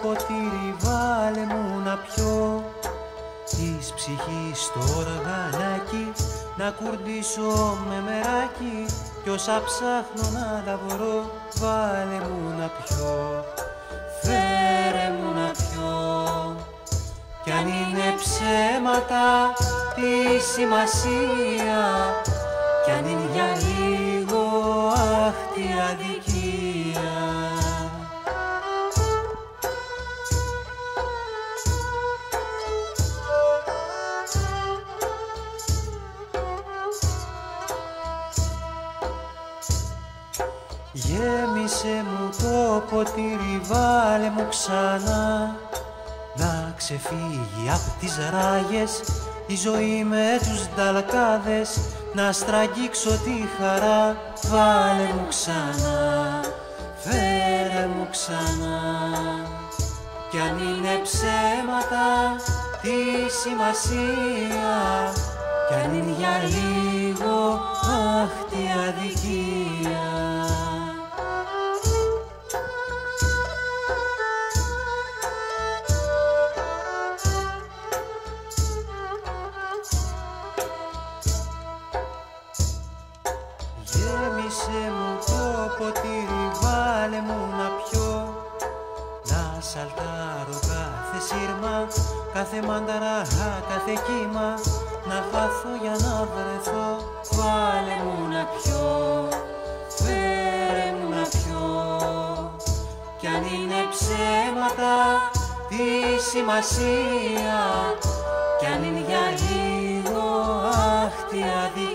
ποτήρι βάλε μου να πιω, της ψυχής το οργανάκι να κουρντίσω με μεράκι, κι όσα ψάχνω να τα βρω βάλε μου να πιω, φέρε μου να πιω. Κι αν είναι ψέματα τι σημασία, κι αν είναι για λίγο αχ τι αδικία. Γέμισε μου το ποτήρι, βάλε μου ξανά, να ξεφύγει απ' τις ράγες η ζωή με τους νταλκάδες, να στραγγίξω τη χαρά, βάλε μου ξανά, φέρε μου ξανά. Κι αν είναι ψέματα τι σημασία, κι αν είναι για λίγο αχ τι αδικία. Γέμισε μου το ποτήρι, βάλε μου να πιω, να σαλτάρω κάθε σύρμα, κάθε μανταρά, κάθε κύμα, να χαθώ για να βρεθώ, βάλε μου να πιω, φέρε μου να πιω. Κι αν είναι ψέματα τι σημασία, κι αν είναι για λίγο αχ τι αδικία.